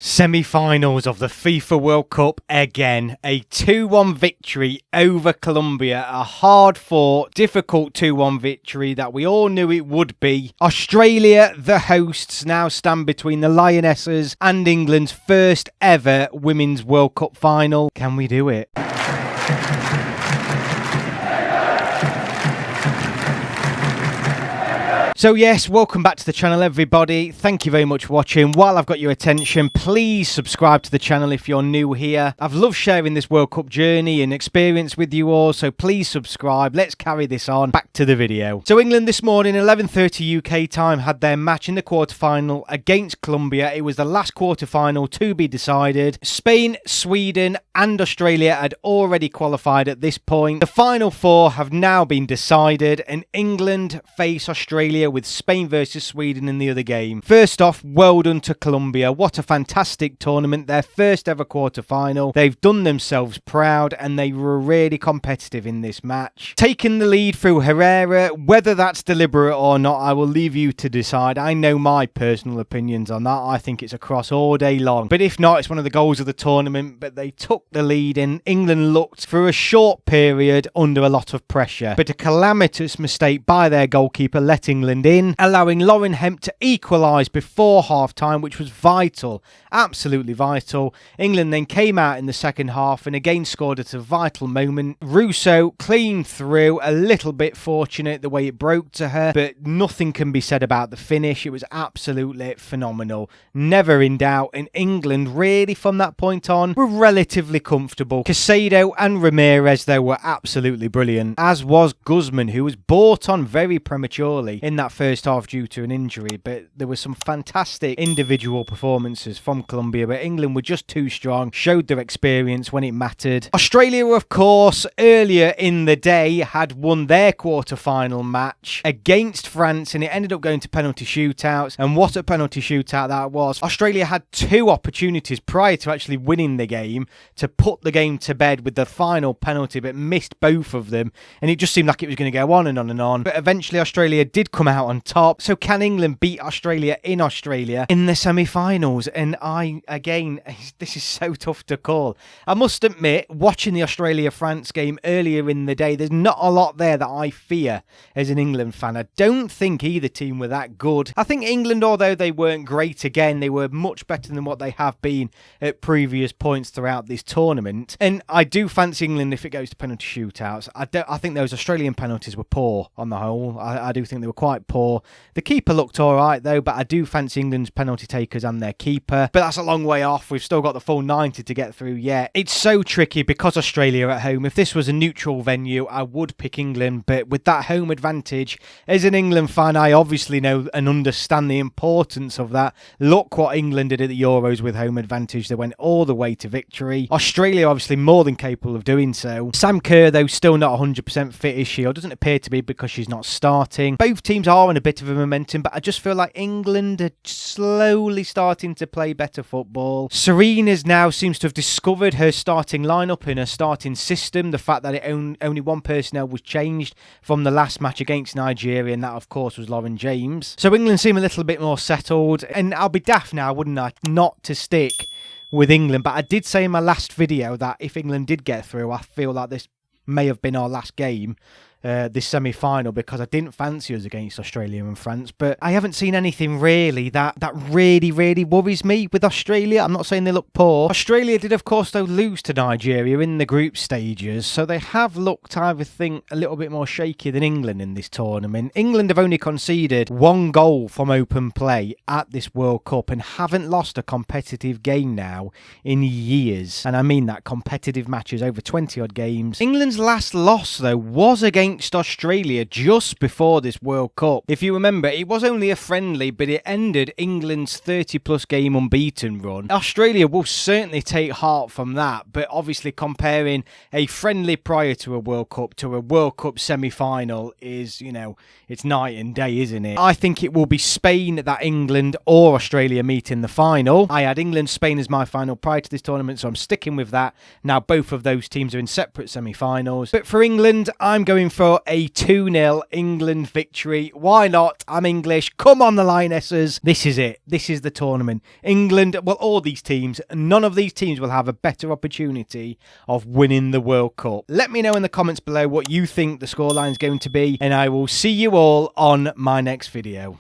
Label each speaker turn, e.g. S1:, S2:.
S1: Semi-finals of the FIFA World Cup again. A 2-1 victory over Colombia. A hard-fought, difficult 2-1 victory that we all knew it would be. Australia, the hosts, now stand between the Lionesses and England's first ever Women's World Cup final. Can we do it? So yes, welcome back to the channel everybody. Thank you very much for watching. While I've got your attention, please subscribe to the channel if you're new here. I've loved sharing this World Cup journey and experience with you all, so please subscribe. Let's carry this on. Back to the video. So England this morning, 11:30 UK time, had their match in the quarterfinal against Colombia. It was the last quarterfinal to be decided. Spain, Sweden and Australia had already qualified at this point. The final four have now been decided and England face Australia with Spain versus Sweden in the other game. First off, well done to Colombia. What a fantastic tournament. Their first ever quarter-final. They've done themselves proud and they were really competitive in this match. Taking the lead through Herrera, whether that's deliberate or not, I will leave you to decide. I know my personal opinions on that. I think it's a cross all day long. But if not, it's one of the goals of the tournament. But they took the lead and England looked for a short period under a lot of pressure. But a calamitous mistake by their goalkeeper let England in, allowing Lauren Hemp to equalise before half-time, which was vital, absolutely vital. England then came out in the second half and again scored at a vital moment. Russo clean through, a little bit fortunate the way it broke to her, but nothing can be said about the finish. It was absolutely phenomenal. Never in doubt, and England really from that point on were relatively comfortable. Casado and Ramirez though were absolutely brilliant, as was Guzman, who was brought on very prematurely in that first half due to an injury, but there were some fantastic individual performances from Colombia, but England were just too strong, showed their experience when it mattered. Australia, of course, earlier in the day had won their quarter-final match against France and it ended up going to penalty shootouts, and what a penalty shootout that was. Australia had two opportunities prior to actually winning the game to put the game to bed with the final penalty, but missed both of them, and it just seemed like it was going to go on and on and on, but eventually Australia did come out on top. So can England beat Australia in the semi-finals? And again, this is so tough to call. I must admit, watching the Australia-France game earlier in the day, there's not a lot there that I fear as an England fan. I don't think either team were that good. I think England, although they weren't great again, they were much better than what they have been at previous points throughout this tournament. And I do fancy England if it goes to penalty shootouts. I think those Australian penalties were poor on the whole. I do think they were quite poor. The keeper looked alright though, but I do fancy England's penalty takers and their keeper. But that's a long way off. We've still got the full 90 to get through yet. It's so tricky because Australia are at home. If this was a neutral venue, I would pick England, but with that home advantage, as an England fan, I obviously know and understand the importance of that. Look what England did at the Euros with home advantage. They went all the way to victory. Australia obviously more than capable of doing so. Sam Kerr, though, still not 100% fit, is she? Or doesn't appear to be because she's not starting. Both teams are in a bit of a momentum, but I just feel like England are slowly starting to play better football. Serena's now seems to have discovered her starting lineup and her starting system. The fact that only one personnel was changed from the last match against Nigeria, and that of course was Lauren James. So England seem a little bit more settled, and I'll be daft now, wouldn't I, not to stick with England. But I did say in my last video that if England did get through, I feel like this may have been our last game, this semi-final, because I didn't fancy us against Australia and France, but I haven't seen anything really that really worries me with Australia. I'm not saying they look poor. Australia did of course though lose to Nigeria in the group stages, so they have looked, I would think, a little bit more shaky than England in this tournament. England have only conceded one goal from open play at this World Cup and haven't lost a competitive game now in years, and I mean that, competitive matches over 20 odd games. England's last loss though was against Australia just before this World Cup. If you remember, it was only a friendly, but it ended England's 30-plus game unbeaten run. Australia will certainly take heart from that, but obviously comparing a friendly prior to a World Cup to a World Cup semi-final is, you know, it's night and day, isn't it? I think it will be Spain that England or Australia meet in the final. I had England-Spain as my final prior to this tournament, so I'm sticking with that. Now both of those teams are in separate semi-finals. But for England, I'm going for a 2-0 England victory. Why not? I'm English. Come on, the lionesses. This is it. This is the tournament. England, well, all these teams, none of these teams will have a better opportunity of winning the World Cup. Let me know in the comments below what you think the scoreline is going to be, and I will see you all on my next video.